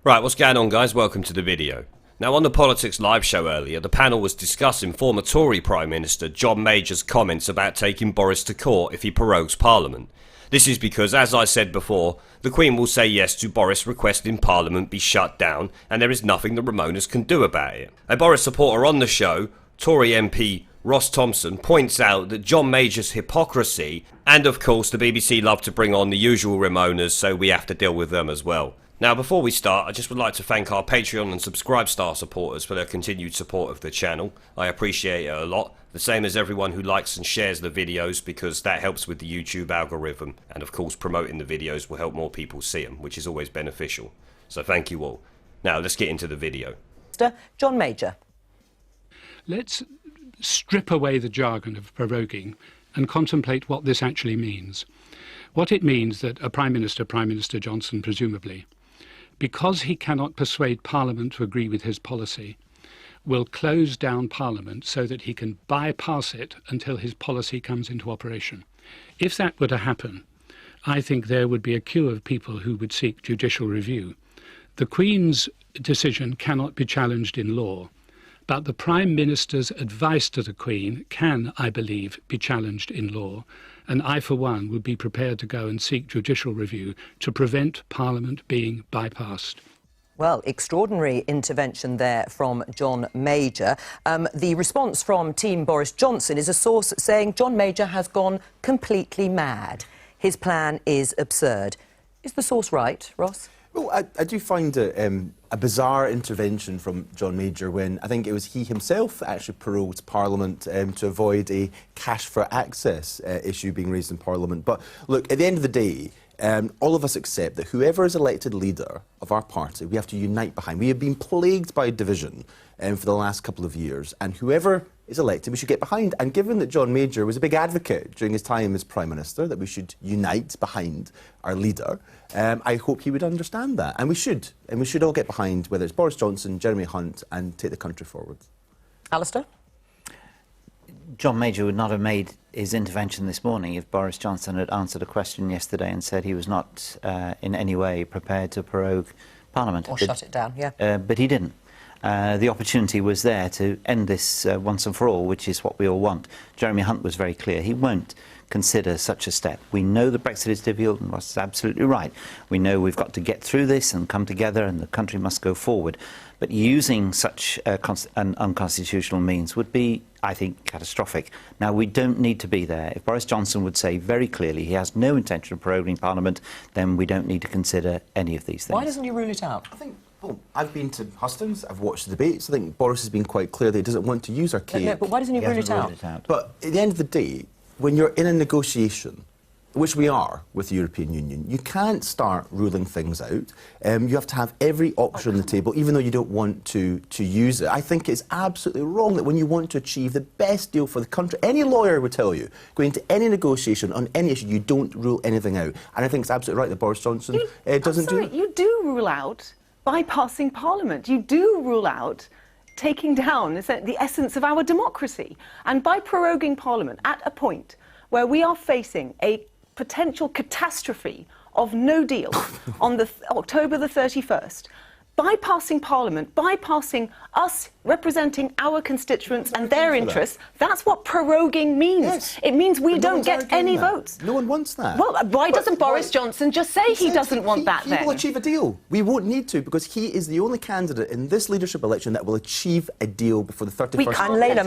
Right, what's going on, guys? Welcome to the video. Now, on the Politics Live show earlier, the panel was discussing former Tory Prime Minister John Major's comments about taking Boris to court if he prorogues Parliament. This is because, as I said before, the Queen will say yes to Boris requesting Parliament be shut down, and there is nothing the Remoaners can do about it. A Boris supporter on the show, Tory MP Thompson, points out that John Major's hypocrisy, and of course the BBC love to bring on the usual Remoaners, so we have to deal with them as well. Now, before we start, I just would like to thank our Patreon and Subscribe Star supporters for their continued support of the channel. I appreciate it a lot, the same as everyone who likes and shares the videos, because that helps with the YouTube algorithm, and of course promoting the videos will help more people see them, which is always beneficial. So thank you all. Now, let's get into the video. John Major. Let's strip away the jargon of proroguing and contemplate what this actually means. What it means that a Prime Minister Johnson presumably, because he cannot persuade Parliament to agree with his policy, will close down Parliament so that he can bypass it until his policy comes into operation. If that were to happen, I think there would be a queue of people who would seek judicial review. The Queen's decision cannot be challenged in law, but the Prime Minister's advice to the Queen can, I believe, be challenged in law, and I, for one, would be prepared to go and seek judicial review to prevent Parliament being bypassed. Well, extraordinary intervention there from John Major. The response from Team Boris Johnson is a source saying John Major has gone completely mad. His plan is absurd. Is the source right, Ross? Well, I do find it a bizarre intervention from John Major when I think it was he himself that actually prorogued Parliament to avoid a cash for access issue being raised in Parliament. But look, at the end of the day, all of us accept that whoever is elected leader of our party, we have to unite behind. We have been plagued by division for the last couple of years, and whoever is elected, we should get behind. And given that John Major was a big advocate during his time as Prime Minister, that we should unite behind our leader, I hope he would understand that. And we should all get behind, whether it's Boris Johnson, Jeremy Hunt, and take the country forward. Alistair? John Major would not have made his intervention this morning if Boris Johnson had answered a question yesterday and said he was not in any way prepared to prorogue Parliament. Or shut it down, yeah. But he didn't. The opportunity was there to end this once and for all, which is what we all want. Jeremy Hunt was very clear. He won't consider such a step. We know that Brexit is difficult, and Ross is absolutely right. We know we've got to get through this and come together, and the country must go forward. But using such an unconstitutional means would be, I think, catastrophic. Now, we don't need to be there. If Boris Johnson would say very clearly he has no intention of proroguing Parliament, then we don't need to consider any of these things. Why doesn't he rule it out? I think, well, I've been to hustings, I've watched the debates. I think Boris has been quite clear that he doesn't want to use our key. No, but why doesn't he rule it out? But at the end of the day, when you're in a negotiation, which we are with the European Union, you can't start ruling things out. You have to have every option on the table, even though you don't want to use it. I think it's absolutely wrong that when you want to achieve the best deal for the country, any lawyer would tell you, going into any negotiation on any issue, you don't rule anything out. And I think it's absolutely right that Boris Johnson doesn't do it. You do rule out bypassing Parliament. You do rule out taking down the essence of our democracy. And by proroguing Parliament at a point where we are facing a potential catastrophe of no deal on October the 31st, bypassing Parliament, bypassing us representing our constituents and their interests, that's what proroguing means. Yes. It means we don't get any votes. No one wants that. Well, why doesn't Boris Johnson just say he doesn't want that then? He will achieve a deal. We won't need to, because he is the only candidate in this leadership election that will achieve a deal before the 31st. And Lena,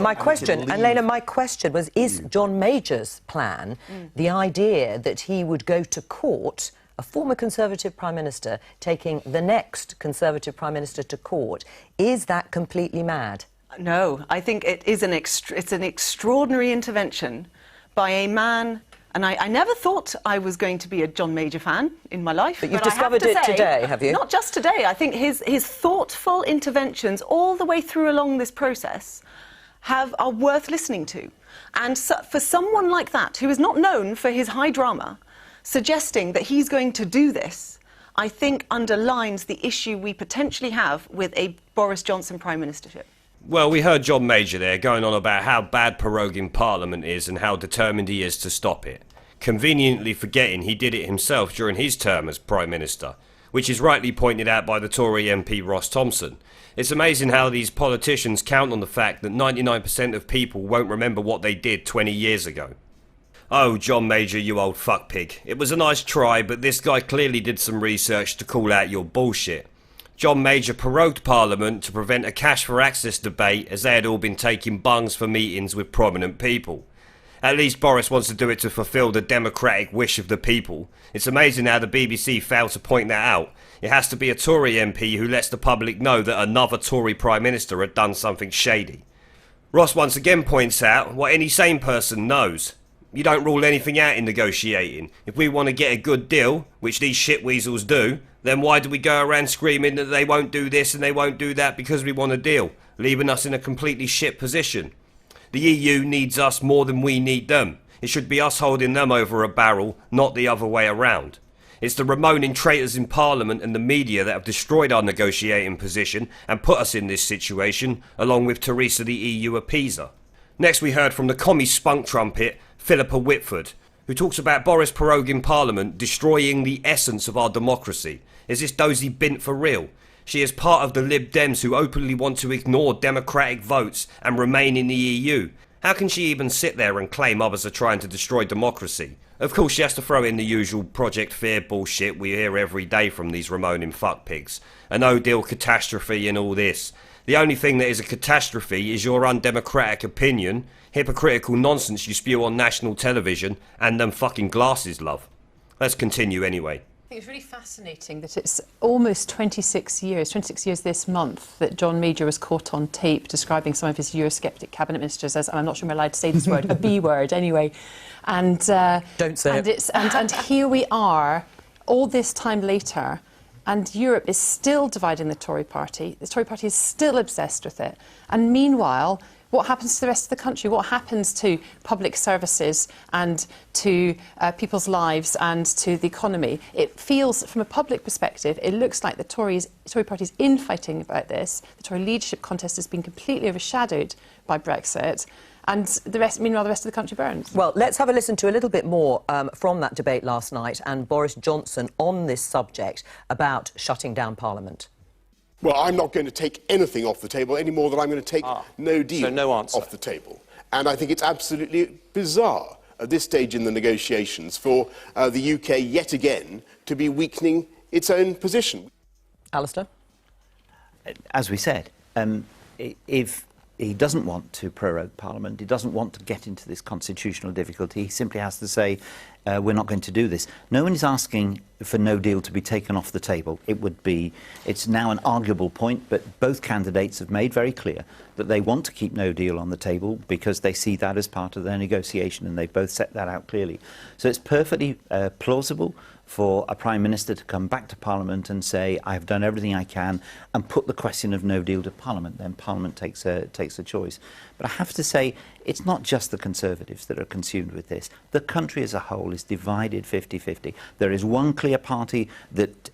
my question was, is John Major's plan the idea that he would go to court, a former Conservative Prime Minister taking the next Conservative Prime Minister to court? Is that completely mad? No, I think it is it's an extraordinary intervention by a man, and I never thought I was going to be a John Major fan in my life. But you've discovered it today, have you? Not just today. I think his thoughtful interventions all the way through along this process are worth listening to. And so, for someone like that, who is not known for his high drama, suggesting that he's going to do this, I think underlines the issue we potentially have with a Boris Johnson Prime Ministership. Well, we heard John Major there going on about how bad proroguing Parliament is and how determined he is to stop it, conveniently forgetting he did it himself during his term as Prime Minister, which is rightly pointed out by the Tory MP Ross Thompson. It's amazing how these politicians count on the fact that 99% of people won't remember what they did 20 years ago. Oh, John Major, you old fuckpig. It was a nice try, but this guy clearly did some research to call out your bullshit. John Major prorogued Parliament to prevent a cash for access debate as they had all been taking bungs for meetings with prominent people. At least Boris wants to do it to fulfil the democratic wish of the people. It's amazing how the BBC failed to point that out. It has to be a Tory MP who lets the public know that another Tory Prime Minister had done something shady. Ross once again points out what any sane person knows. You don't rule anything out in negotiating. If we want to get a good deal, which these shitweasels do, then why do we go around screaming that they won't do this and they won't do that because we want a deal, leaving us in a completely shit position? The EU needs us more than we need them. It should be us holding them over a barrel, not the other way around. It's the remaoning traitors in Parliament and the media that have destroyed our negotiating position and put us in this situation, along with Theresa the EU appeaser. Next we heard from the commie spunk trumpet, Philippa Whitford, who talks about Boris proroguing Parliament destroying the essence of our democracy. Is this dozy bint for real? She is part of the Lib Dems who openly want to ignore democratic votes and remain in the EU. How can she even sit there and claim others are trying to destroy democracy? Of course she has to throw in the usual Project Fear bullshit we hear every day from these remaoning fuckpigs. A no-deal catastrophe and all this. The only thing that is a catastrophe is your undemocratic opinion, hypocritical nonsense you spew on national television, and them fucking glasses, love. Let's continue anyway. I think it's really fascinating that it's almost 26 years this month, that John Major was caught on tape describing some of his Eurosceptic cabinet ministers as, and I'm not sure I'm allowed to say this word, a B word anyway. And don't say it. And here we are, all this time later, and Europe is still dividing the Tory party. The Tory party is still obsessed with it. And meanwhile, what happens to the rest of the country? What happens to public services and to people's lives and to the economy? It feels, from a public perspective, it looks like the Tory party is infighting about this. The Tory leadership contest has been completely overshadowed by Brexit. And meanwhile, the rest of the country burns. Well, let's have a listen to a little bit more from that debate last night and Boris Johnson on this subject about shutting down Parliament. Well, I'm not going to take anything off the table any more than I'm going to take no deal off the table. And I think it's absolutely bizarre at this stage in the negotiations for the UK yet again to be weakening its own position. Alistair? As we said, if he doesn't want to prorogue Parliament, he doesn't want to get into this constitutional difficulty, he simply has to say, we're not going to do this. No one is asking for no deal to be taken off the table. It's now an arguable point, but both candidates have made very clear that they want to keep no deal on the table because they see that as part of their negotiation, and they've both set that out clearly. So it's perfectly plausible for a Prime Minister to come back to Parliament and say, I've done everything I can, and put the question of no deal to Parliament. Then Parliament takes a choice. But I have to say, it's not just the Conservatives that are consumed with this. The country as a whole is divided 50-50. There is one clear party that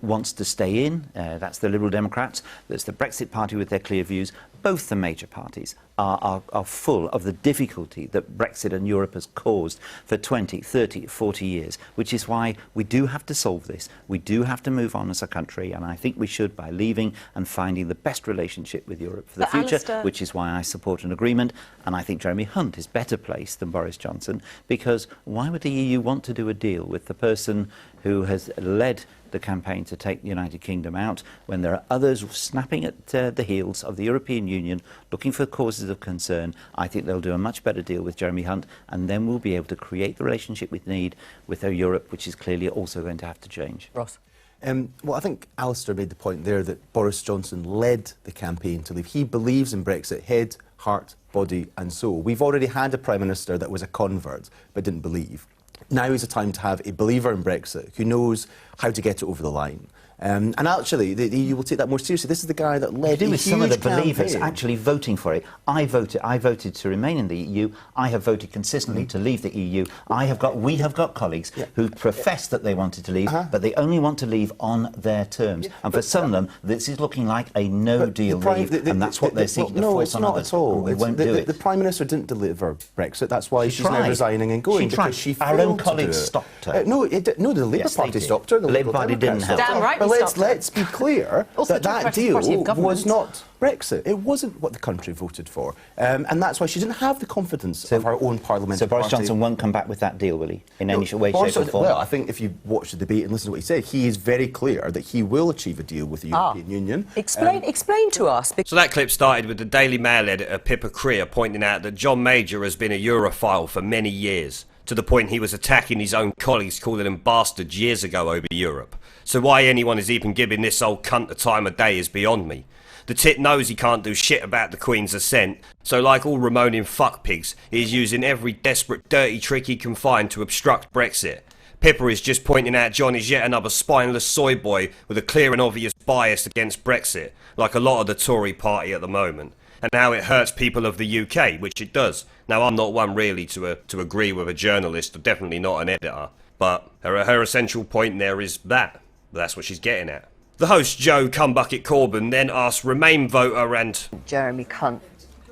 wants to stay in, that's the Liberal Democrats. There's the Brexit Party with their clear views. Both the major parties are full of the difficulty that Brexit and Europe has caused for 20, 30, 40 years, which is why we do have to solve this. We do have to move on as a country, and I think we should by leaving and finding the best relationship with Europe for the future, Alistair, which is why I support an agreement, and I think Jeremy Hunt is better placed than Boris Johnson, because why would the EU want to do a deal with the person who has led the campaign to take the United Kingdom out when there are others snapping at the heels of the European Union looking for causes of concern? I think they'll do a much better deal with Jeremy Hunt, and then we'll be able to create the relationship we need with a Europe which is clearly also going to have to change. Ross? Well, I think Alistair made the point there that Boris Johnson led the campaign to leave. He believes in Brexit, head, heart, body and soul. We've already had a Prime Minister that was a convert but didn't believe. Now is the time to have a believer in Brexit who knows how to get it over the line. And actually, the EU will take that more seriously. This is the guy that led to do with some of the believers campaign. actually voting for it. I voted to remain in the EU. I have voted consistently to leave the EU. We have got colleagues who profess that they wanted to leave, but they only want to leave on their terms. And for some of them, this is looking like a no-deal leave, and that's what they're seeking to force on others. No, it's not at all. We won't do it. The Prime Minister didn't deliver Brexit. That's why she's now resigning and going. She tried. Our own colleagues stopped her. No, the Labour Party stopped her. The Labour Party didn't help. Damn right. But let's be clear Also, that deal was not Brexit. It wasn't what the country voted for. And that's why she didn't have the confidence of her own parliamentary So Boris party. Johnson won't come back with that deal, will he? In any way, shape or form? Well, I think if you watch the debate and listen to what he said, he is very clear that he will achieve a deal with the European Union. Explain to us. So that clip started with the Daily Mail editor Pippa Creer pointing out that John Major has been a Europhile for many years, to the point he was attacking his own colleagues, calling them bastards years ago over Europe. So why anyone is even giving this old cunt the time of day is beyond me. The tit knows he can't do shit about the Queen's assent, so like all remaoning fuckpigs, he is using every desperate dirty trick he can find to obstruct Brexit. Pippa is just pointing out John is yet another spineless soy boy with a clear and obvious bias against Brexit, like a lot of the Tory party at the moment, and how it hurts people of the UK, which it does. Now, I'm not one really to agree with a journalist, or definitely not an editor, but her essential point there is that. That's what she's getting at. The host, Joe Cumbucket Corbyn, then asked Remain voter and Jeremy Hunt.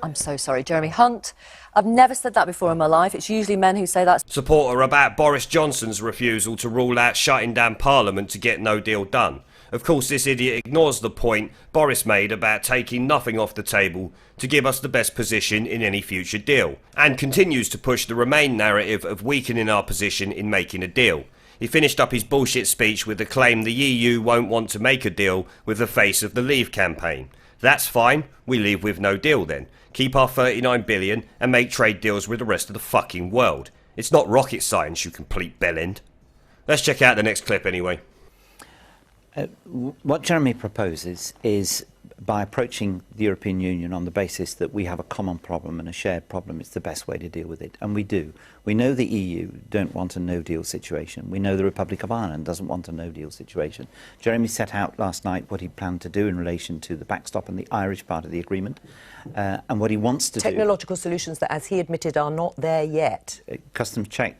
I'm so sorry, Jeremy Hunt. I've never said that before in my life. It's usually men who say that. Supporter about Boris Johnson's refusal to rule out shutting down Parliament to get no deal done. Of course, this idiot ignores the point Boris made about taking nothing off the table to give us the best position in any future deal, and continues to push the Remain narrative of weakening our position in making a deal. He finished up his bullshit speech with the claim the EU won't want to make a deal with the face of the Leave campaign. That's fine, we leave with no deal then. Keep our 39 billion and make trade deals with the rest of the fucking world. It's not rocket science, you complete bellend. Let's check out the next clip anyway. What Jeremy proposes is, by approaching the European Union on the basis that we have a common problem and a shared problem, it's the best way to deal with it. And we do. We know the EU don't want a no-deal situation. We know the Republic of Ireland doesn't want a no-deal situation. Jeremy set out last night what he planned to do in relation to the backstop and the Irish part of the agreement, and what he wants to do. Technological solutions that, as he admitted, are not there yet. Customs check,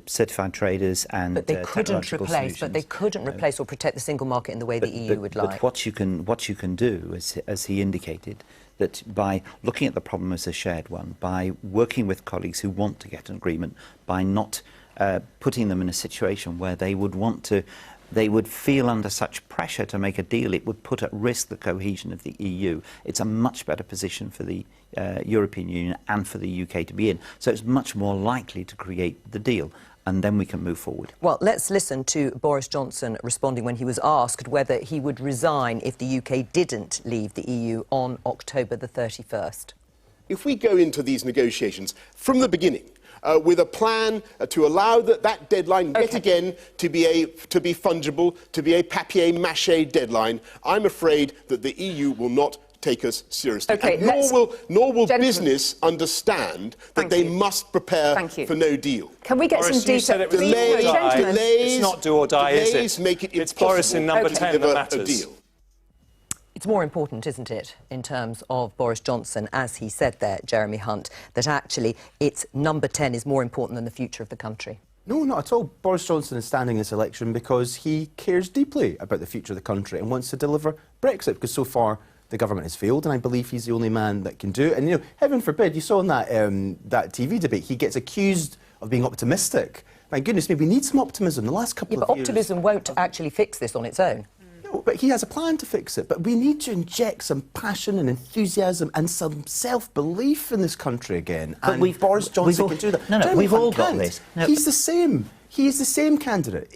certified traders, and but they couldn't replace. Solutions. But they couldn't replace or protect the single market in the way the EU would like. But what you can do, as he indicated, that by looking at the problem as a shared one, by working with colleagues who want to get an agreement, by not putting them in a situation where they would feel under such pressure to make a deal, it would put at risk the cohesion of the EU. It's a much better position for the European Union and for the UK to be in. So it's much more likely to create the deal, and then we can move forward. Well, let's listen to Boris Johnson responding when he was asked whether he would resign if the UK didn't leave the EU on October the 31st. If we go into these negotiations from the beginning with a plan to allow that deadline yet again to be fungible, to be a papier-mâché deadline, I'm afraid that the EU will not take us seriously. Okay, and nor will business understand that they must prepare for no deal. Can we get Boris, some detail? It's not do or die, is it? Make it it's Boris in number 10 that matters. It's more important, isn't it, in terms of Boris Johnson, as he said there, Jeremy Hunt, that actually it's number 10 is more important than the future of the country? No, not at all. Boris Johnson is standing this election because he cares deeply about the future of the country and wants to deliver Brexit, because so far the government has failed, and I believe he's the only man that can do it. And, you know, heaven forbid, you saw in that TV debate, he gets accused of being optimistic. My goodness me, we need some optimism. The last couple of years... But optimism won't actually fix this on its own. No, but he has a plan to fix it. But we need to inject some passion and enthusiasm and some self-belief in this country again. But and Boris Johnson can do that. No, we've all got this. No. He's the same. He is the same candidate.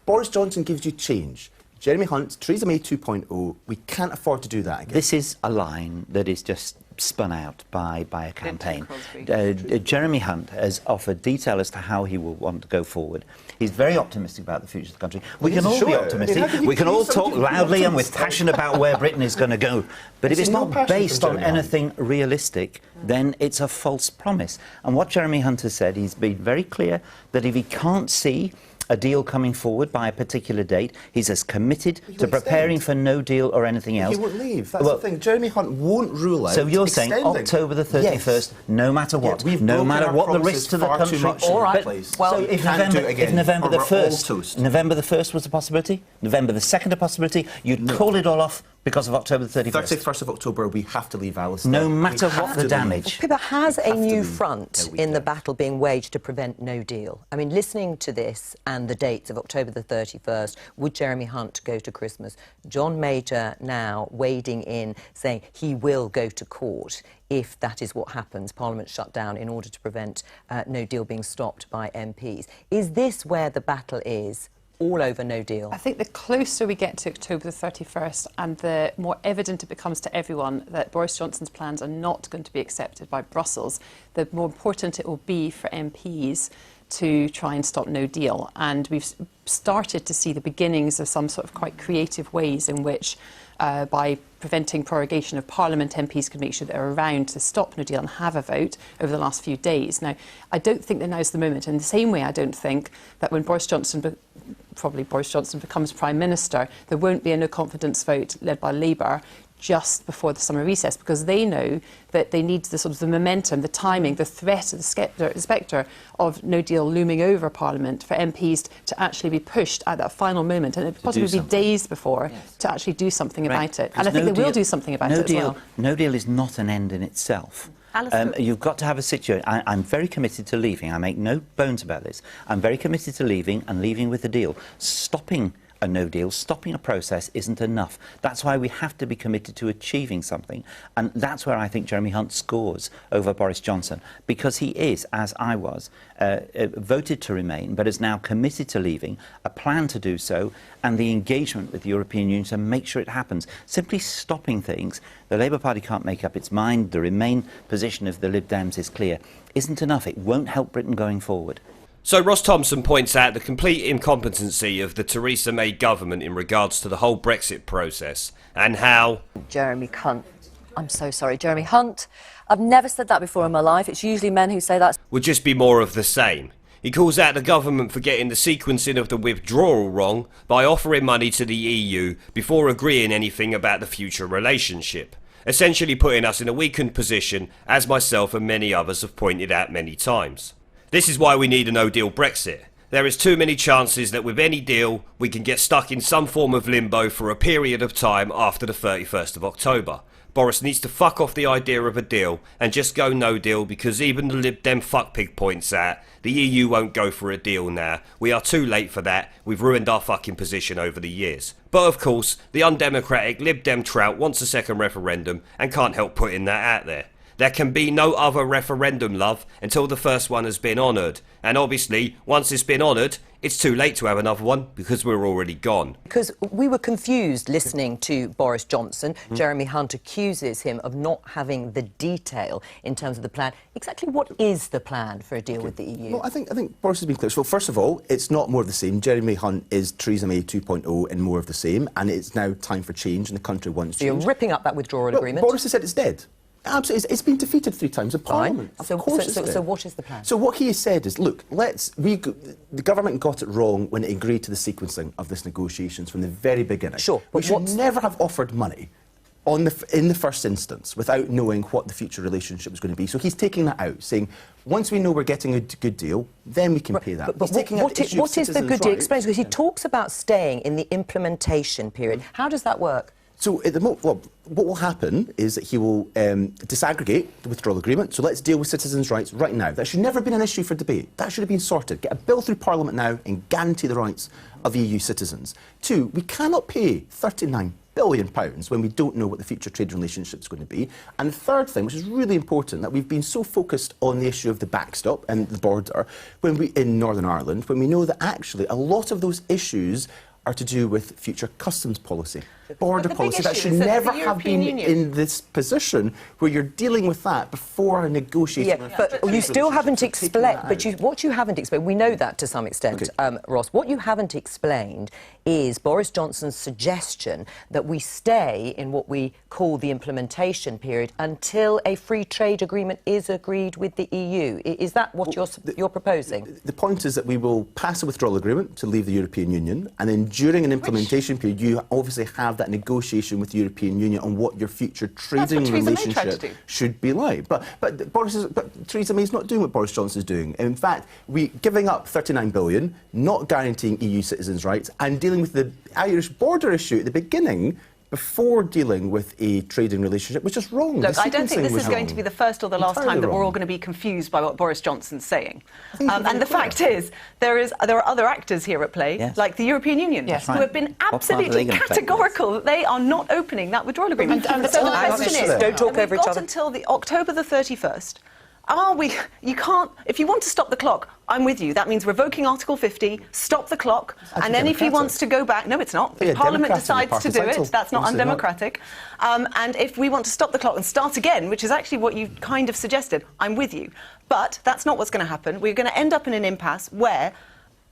Boris Johnson gives you change. Jeremy Hunt, Theresa May 2.0, we can't afford to do that again. This is a line that is just spun out by a campaign. Jeremy Hunt has offered detail as to how he will want to go forward. He's very optimistic about the future of the country. We can all be optimistic. We can all talk loudly and with passion about where Britain is going to go. But if it's not based on anything realistic, then it's a false promise. And what Jeremy Hunt has said, he's been very clear that if he can't see a deal coming forward by a particular date. He's as committed to preparing for no deal or anything else. He won't leave. That's the thing. Jeremy Hunt won't rule out. So you're saying October the 31st, no matter what, no matter what the risk to the country. All right. Well, so if November the 1st was a possibility, November the 2nd a possibility, you'd call it all off because of October the 31st. 31st of October, we have to leave Alistair. No matter what the damage. Pippa, has a new front in the battle being waged to prevent no deal? I mean, listening to this and the dates of October the 31st, would Jeremy Hunt go to Christmas? John Major now wading in, saying he will go to court if that is what happens, Parliament shut down in order to prevent no deal being stopped by MPs. Is this where the battle is? All over no deal? I think the closer we get to October the 31st and the more evident it becomes to everyone that Boris Johnson's plans are not going to be accepted by Brussels, the more important it will be for MPs to try and stop no deal. And we've started to see the beginnings of some sort of quite creative ways in which by preventing prorogation of Parliament, MPs can make sure they're around to stop no deal and have a vote over the last few days. Now, I don't think that now's the moment. In the same way, I don't think that when Boris Johnson becomes Prime Minister, there won't be a no-confidence vote led by Labour just before the summer recess, because they know that they need the sort of the momentum, the timing, the threat, the spectre of no deal looming over Parliament for MPs to actually be pushed at that final moment, and it possibly be days before, to actually do something about it. And I think they will do something about it as well. No deal is not an end in itself. You've got to have a situation. I'm very committed to leaving. I make no bones about this. I'm very committed to leaving and leaving with a deal. Stopping a no deal, stopping a process isn't enough. That's why we have to be committed to achieving something. And that's where I think Jeremy Hunt scores over Boris Johnson, because he is, as I was, voted to remain, but is now committed to leaving, a plan to do so, and the engagement with the European Union to make sure it happens. Simply stopping things, the Labour Party can't make up its mind, the Remain position of the Lib Dems is clear, isn't enough. It won't help Britain going forward. So Ross Thompson points out the complete incompetency of the Theresa May government in regards to the whole Brexit process, and how Jeremy Hunt, I'm so sorry, Jeremy Hunt, I've never said that before in my life. It's usually men who say that. Would just be more of the same. He calls out the government for getting the sequencing of the withdrawal wrong by offering money to the EU before agreeing anything about the future relationship, essentially putting us in a weakened position, as myself and many others have pointed out many times. This is why we need a no-deal Brexit. There is too many chances that with any deal, we can get stuck in some form of limbo for a period of time after the 31st of October. Boris needs to fuck off the idea of a deal and just go no deal, because even the Lib Dem fuckpig points out the EU won't go for a deal now. We are too late for that. We've ruined our fucking position over the years. But of course, the undemocratic Lib Dem trout wants a second referendum and can't help putting that out there. There can be no other referendum, love, until the first one has been honoured. And obviously, once it's been honoured, it's too late to have another one because we're already gone. Because we were confused listening to Boris Johnson. Jeremy Hunt accuses him of not having the detail in terms of the plan. Exactly what is the plan for a deal with the EU? Well, I think Boris has been clear. So, first of all, it's not more of the same. Jeremy Hunt is Theresa May 2.0 and more of the same, and it's now time for change, and the country wants change. So you're ripping up that withdrawal agreement? Boris has said it's dead. Absolutely, it's been defeated 3 times in Parliament. So what is the plan? So what he has said is, look, the government got it wrong when it agreed to the sequencing of this negotiations from the very beginning. Sure, but we should never have offered money in the first instance without knowing what the future relationship was going to be. So he's taking that out, saying once we know we're getting a good deal, then we can pay that. But what is the good deal? Explain, because he talks about staying in the implementation period. How does that work? So at the moment, what will happen is that he will disaggregate the withdrawal agreement. So let's deal with citizens' rights right now. That should never have been an issue for debate. That should have been sorted. Get a bill through Parliament now and guarantee the rights of EU citizens. 2, we cannot pay £39 billion when we don't know what the future trade relationship is going to be. And the third thing, which is really important, that we've been so focused on the issue of the backstop and the border in Northern Ireland, when we know that actually a lot of those issues are to do with future customs policy. border policy that should never have been in this position where you're dealing with that before a negotiation. Yeah, but you still haven't explained. But what you haven't explained, we know that to some extent, Ross. What you haven't explained is Boris Johnson's suggestion that we stay in what we call the implementation period until a free trade agreement is agreed with the EU. Is that what you're proposing? The point is that we will pass a withdrawal agreement to leave the European Union, and then during an implementation period, you obviously have that negotiation with the European Union on what your future trading relationship should be like. But Theresa May's not doing what Boris Johnson is doing. In fact, giving up 39 billion, not guaranteeing EU citizens' rights, and dealing with the Irish border issue at the beginning before dealing with a trading relationship, which is wrong. Look, I don't think this is going to be the first or the last time that we're all going to be confused by what Boris Johnson's saying. And the fact is, there are other actors here at play, like the European Union, who have been absolutely categorical that they are not opening that withdrawal agreement. So the question is, don't talk over each other. Until the October the 31st. You can't, if you want to stop the clock, I'm with you. That means revoking Article 50, stop the clock, and then if he wants to go back, no, it's not. If Parliament decides to do it, that's not undemocratic. And if we want to stop the clock and start again, which is actually what you kind of suggested, I'm with you. But that's not what's going to happen. We're going to end up in an impasse where,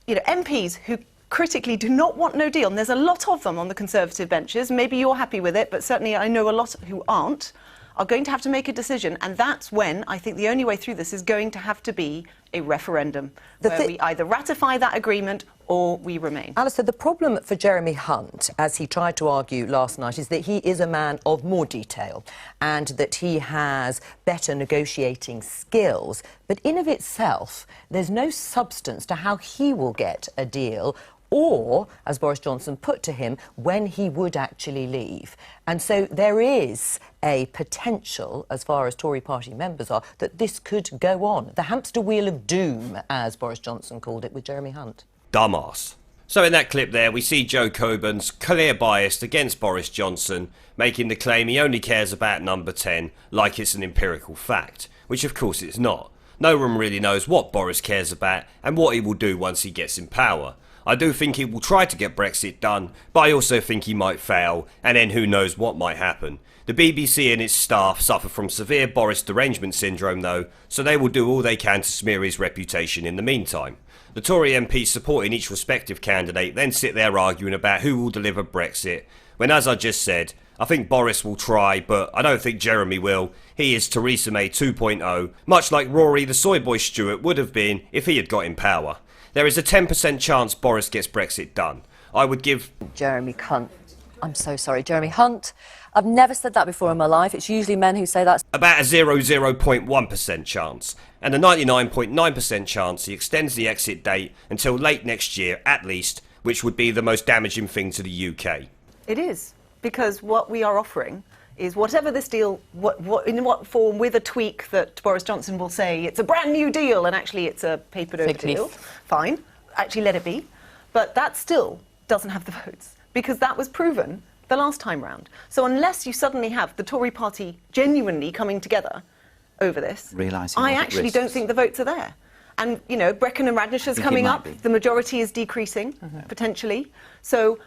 MPs who critically do not want no deal, and there's a lot of them on the Conservative benches, maybe you're happy with it, but certainly I know a lot who aren't, are going to have to make a decision, and that's when I think the only way through this is going to have to be a referendum, where we either ratify that agreement or we remain. Alistair, the problem for Jeremy Hunt, as he tried to argue last night, is that he is a man of more detail and that he has better negotiating skills. But in of itself, there's no substance to how he will get a deal or, as Boris Johnson put to him, when he would actually leave. And so there is a potential, as far as Tory party members are, that this could go on. The hamster wheel of doom, as Boris Johnson called it, with Jeremy Hunt. Dumbass. So in that clip there, we see Joe Coburn's clear bias against Boris Johnson, making the claim he only cares about number 10 like it's an empirical fact, which of course it's not. No one really knows what Boris cares about and what he will do once he gets in power. I do think he will try to get Brexit done, but I also think he might fail, and then who knows what might happen. The BBC and its staff suffer from severe Boris derangement syndrome though, so they will do all they can to smear his reputation in the meantime. The Tory MPs supporting each respective candidate then sit there arguing about who will deliver Brexit, when as I just said, I think Boris will try, but I don't think Jeremy will. He is Theresa May 2.0, much like Rory the soy boy Stewart would have been if he had got in power. There is a 10% chance Boris gets Brexit done. I would give... Jeremy Hunt. I'm so sorry, Jeremy Hunt. I've never said that before in my life. It's usually men who say that. About a 0.1% chance. And a 99.9% chance he extends the exit date until late next year, at least, which would be the most damaging thing to the UK. It is, because what we are offering is whatever this deal, in what form, with a tweak that Boris Johnson will say it's a brand new deal and actually it's a papered over deal. Fine, actually let it be. But that still doesn't have the votes because that was proven the last time round. So unless you suddenly have the Tory party genuinely coming together over this, I actually don't think the votes are there. And, Brecon and Radnich is coming up. The majority is decreasing, potentially. So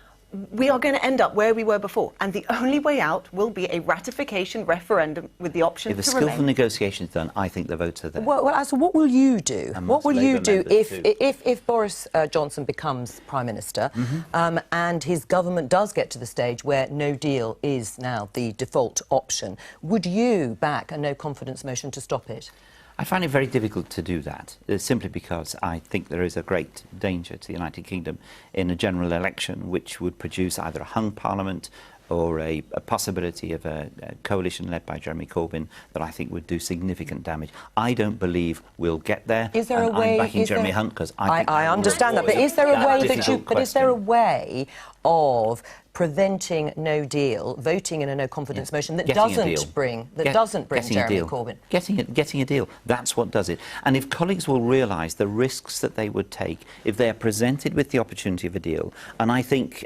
we are going to end up where we were before. And the only way out will be a ratification referendum with the option to remain. If a skillful negotiation is done, I think the votes are there. Well, so what will you do? What will you do if Boris Johnson becomes Prime Minister and his government does get to the stage where no deal is now the default option? Would you back a no-confidence motion to stop it? I find it very difficult to do that, simply because I think there is a great danger to the United Kingdom in a general election which would produce either a hung parliament or a possibility of a coalition led by Jeremy Corbyn that I think would do significant damage. I don't believe we'll get there. Is there a way? I'm backing Jeremy Hunt because I think I understand that, but is there a way that you? But is there a way of preventing no deal, voting in a no confidence motion that doesn't bring Jeremy Corbyn? Getting a deal. That's what does it. And if colleagues will realise the risks that they would take if they are presented with the opportunity of a deal, and I think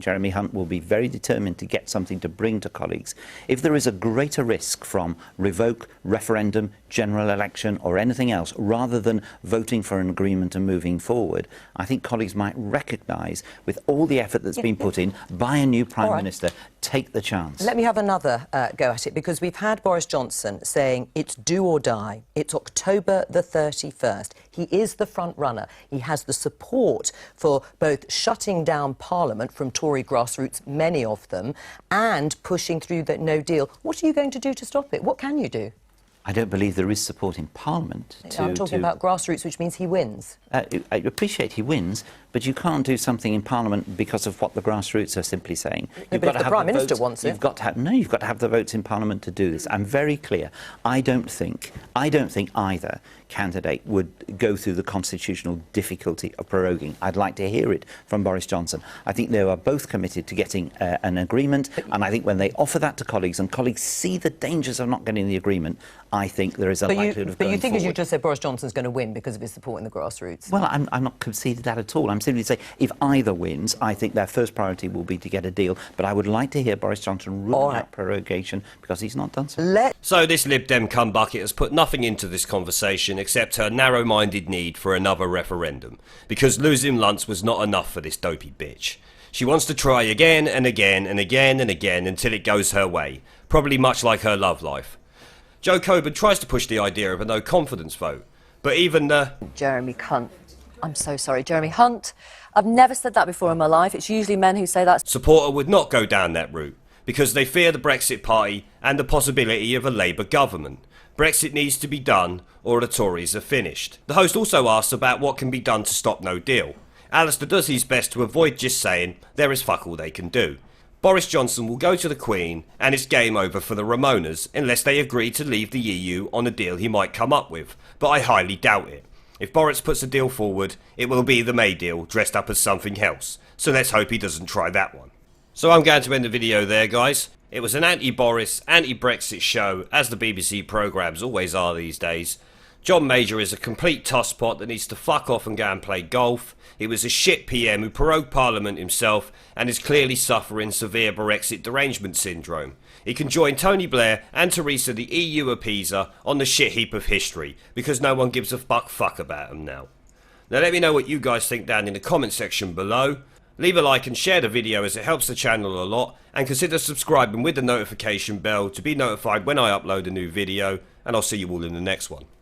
Jeremy Hunt will be very determined to get something to bring to colleagues. If there is a greater risk from revoke, referendum, general election or anything else, rather than voting for an agreement and moving forward, I think colleagues might recognise, with all the effort that's been put in by a new Prime Minister. Take the chance. Let me have another go at it, because we've had Boris Johnson saying it's do or die. It's October the 31st. He is the front runner. He has the support for both shutting down Parliament from Tory grassroots, many of them, and pushing through the no deal. What are you going to do to stop it? What can you do? I don't believe there is support in Parliament I'm talking about grassroots, which means he wins. I appreciate he wins, but you can't do something in Parliament because of what the grassroots are simply saying. No, but if the Prime Minister wants it... You've got to have the votes in Parliament to do this. I'm very clear. I don't think either candidate would go through the constitutional difficulty of proroguing. I'd like to hear it from Boris Johnson. I think they are both committed to getting an agreement, and I think when they offer that to colleagues, and colleagues see the dangers of not getting the agreement, I think there is a likelihood of going But you think, forward. as you just said, Boris Johnson's going to win because of his support in the grassroots? Well, I'm not conceded that at all. I'm simply saying if either wins, I think their first priority will be to get a deal. But I would like to hear Boris Johnson rule out prorogation, because he's not done so. So this Lib Dem cumbucket has put nothing into this conversation except her narrow-minded need for another referendum, because losing Luntz was not enough for this dopey bitch. She wants to try again and again and again and again until it goes her way, probably much like her love life. Joe Coburn tries to push the idea of a no-confidence vote, but even the... Jeremy Cunt. I'm so sorry, Jeremy Hunt. I've never said that before in my life. It's usually men who say that. Supporter would not go down that route, because they fear the Brexit Party and the possibility of a Labour government. Brexit needs to be done, or the Tories are finished. The host also asks about what can be done to stop no deal. Alistair does his best to avoid just saying there is fuck all they can do. Boris Johnson will go to the Queen, and it's game over for the Remoaners unless they agree to leave the EU on a deal he might come up with, but I highly doubt it. If Boris puts a deal forward, it will be the May deal dressed up as something else, so let's hope he doesn't try that one. So I'm going to end the video there, guys. It was an anti-Boris, anti-Brexit show, as the BBC programmes always are these days. John Major is a complete tosspot that needs to fuck off and go and play golf. He was a shit PM who prorogued Parliament himself and is clearly suffering severe Brexit derangement syndrome. He can join Tony Blair and Theresa the EU appeaser on the shit heap of history, because no one gives a fuck about him now. Now let me know what you guys think down in the comment section below. Leave a like and share the video, as it helps the channel a lot, and consider subscribing with the notification bell to be notified when I upload a new video, and I'll see you all in the next one.